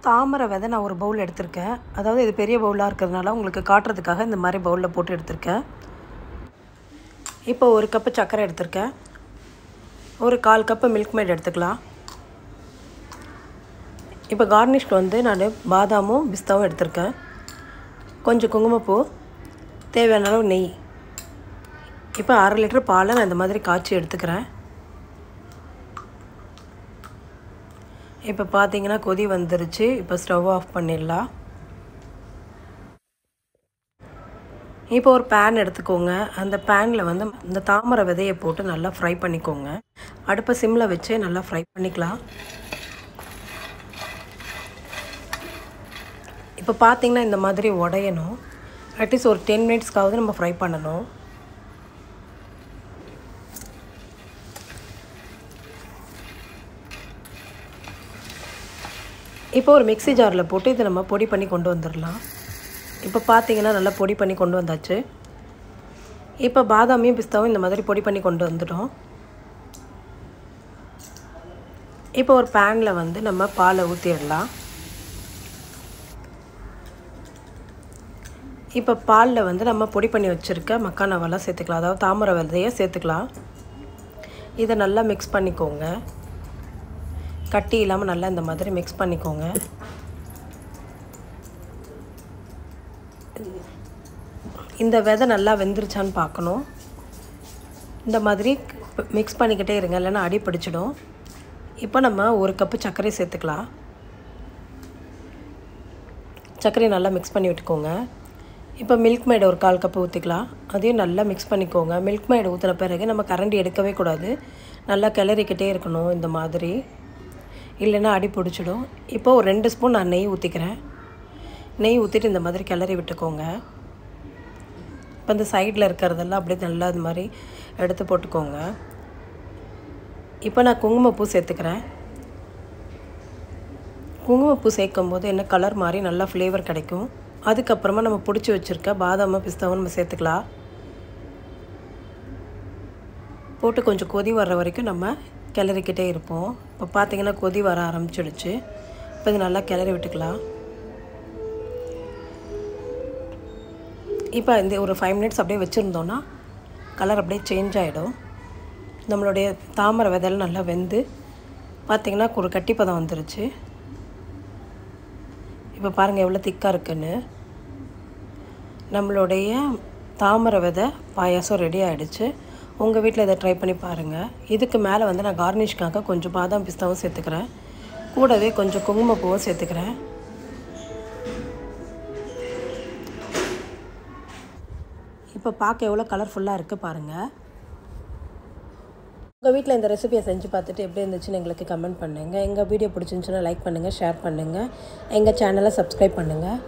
தாமரை விதை நான் ஒரு பவுல் எடுத்திருக்கேன். அதாவது இது பெரிய பவுலாக இருக்கிறதுனால உங்களுக்கு காட்டுறதுக்காக இந்த மாதிரி பவுலில் போட்டு எடுத்திருக்கேன். இப்போ 1 கப்பு சர்க்கரை எடுத்திருக்கேன். ஒரு 1/4 கப்பு மில்க் மேட் எடுத்துக்கலாம். இப்போ கார்னிஷ்க்கு வந்து நான் பாதாமும் பிஸ்தாவும் எடுத்திருக்கேன். கொஞ்சம் குங்குமப்பூ, தேவையான அளவு நெய். இப்போ 1/2 லிட்டர் பாலை நான் இந்த மாதிரி காய்ச்சி எடுத்துக்கிறேன். இப்போ பார்த்தீங்கன்னா கொதி வந்துருச்சு. இப்போ ஸ்டவ் ஆஃப் பண்ணிடலாம். இப்போ ஒரு பேன் எடுத்துக்கோங்க. அந்த பேனில் வந்து இந்த தாமரை விதையை போட்டு நல்லா ஃப்ரை பண்ணிக்கோங்க. அடுப்பை சிம்மில் வச்சு நல்லா ஃப்ரை பண்ணிக்கலாம். இப்போ பார்த்தீங்கன்னா இந்த மாதிரி உடையணும். அட்லீஸ்ட் ஒரு 10 மினிட்ஸ்க்காவது நம்ம ஃப்ரை பண்ணணும். இப்போ ஒரு மிக்ஸி ஜாரில் போட்டு இதை நம்ம பொடி பண்ணி கொண்டு வந்துடலாம். இப்போ பார்த்தீங்கன்னா நல்லா பொடி பண்ணி கொண்டு வந்தாச்சு. இப்போ பாதாமியும் பிஸ்தாவும் இந்த மாதிரி பொடி பண்ணி கொண்டு வந்துட்டோம். இப்போ ஒரு பேனில் வந்து நம்ம பாலை ஊற்றிடலாம். இப்போ பாலில் வந்து நம்ம பொடி பண்ணி வச்சுருக்க மக்கானாவெல்லாம் சேர்த்துக்கலாம். அதாவது தாமரை விதையை சேர்த்துக்கலாம். இதை நல்லா மிக்ஸ் பண்ணிக்கோங்க. கட்டி இல்லாமல் நல்லா இந்த மாதிரி மிக்ஸ் பண்ணிக்கோங்க. இந்த விதை நல்லா வெந்துருச்சான்னு பார்க்கணும். இந்த மாதிரி மிக்ஸ் பண்ணிக்கிட்டே இருங்க, இல்லைன்னா அடி பிடிச்சிடும். இப்போ நம்ம 1 கப்பு சர்க்கரை சேர்த்துக்கலாம். சர்க்கரையை நல்லா மிக்ஸ் பண்ணி விட்டுக்கோங்க. இப்போ மில்க் மேட் ஒரு 1/4 கப்பு ஊற்றிக்கலாம். அதையும் நல்லா மிக்ஸ் பண்ணிக்கோங்க. மில்க் மேட் ஊற்றின பிறகு நம்ம கரண்டி எடுக்கவே கூடாது. நல்லா கிளறிக்கிட்டே இருக்கணும் இந்த மாதிரி, இல்லைன்னா அடி பிடிச்சிடும். இப்போ ஒரு 2 ஸ்பூன் நான் நெய் ஊற்றிக்கிறேன். நெய் ஊற்றிட்டு இந்த மாதிரி கிளறி விட்டுக்கோங்க. இப்போ இந்த சைடில் இருக்கிறதெல்லாம் அப்படியே நல்லா இது மாதிரி எடுத்து போட்டுக்கோங்க. இப்போ நான் குங்குமப்பூ சேர்த்துக்கிறேன். குங்குமப்பூ சேர்க்கும் போது என்ன கலர் மாதிரி நல்லா ஃப்ளேவர் கிடைக்கும். அதுக்கப்புறமா நம்ம பிடிச்சி வச்சுருக்க பாதாமும் பிஸ்தாவும் நம்ம சேர்த்துக்கலாம். போட்டு கொஞ்சம் கொதி வர்ற வரைக்கும் நம்ம கிளறிக்கிட்டே இருப்போம். இப்போ பார்த்தீங்கன்னா கொதி வர ஆரம்பிச்சிடுச்சு. இப்போ இது நல்லா கிளறி விட்டுக்கலாம். இப்போ இந்த ஒரு 5 மினிட்ஸ் அப்படியே வச்சுருந்தோன்னா கலர் அப்படியே சேஞ்ச் ஆகிடும். நம்மளுடைய தாமரை விதையெல்லாம் நல்லா வெந்து பார்த்திங்கன்னா ஒரு கட்டிப்பதம் வந்துருச்சு. இப்போ பாருங்கள் எவ்வளோ திக்காக இருக்குன்னு. நம்மளுடைய தாமரை விதை பாயாசம் ரெடி ஆகிடுச்சு. உங்கள் வீட்டில் இதை ட்ரை பண்ணி பாருங்கள். இதுக்கு மேலே வந்து நான் கார்னிஷ்காக கொஞ்சம் பாதாம் பிஸ்தாவும் சேர்த்துக்கிறேன். கூடவே கொஞ்சம் குங்குமப்பூவும் சேர்த்துக்கிறேன். இப்போ பார்க்க எவ்வளோ கலர்ஃபுல்லாக இருக்குது பாருங்கள். உங்கள் வீட்டில் இந்த ரெசிபியை செஞ்சு பார்த்துட்டு எப்படி இருந்துச்சுன்னு எங்களுக்கு கமெண்ட் பண்ணுங்கள். எங்கள் வீடியோ பிடிச்சிருந்துச்சுன்னா லைக் பண்ணுங்கள், ஷேர் பண்ணுங்கள். எங்கள் சேனலை சப்ஸ்கிரைப் பண்ணுங்கள்.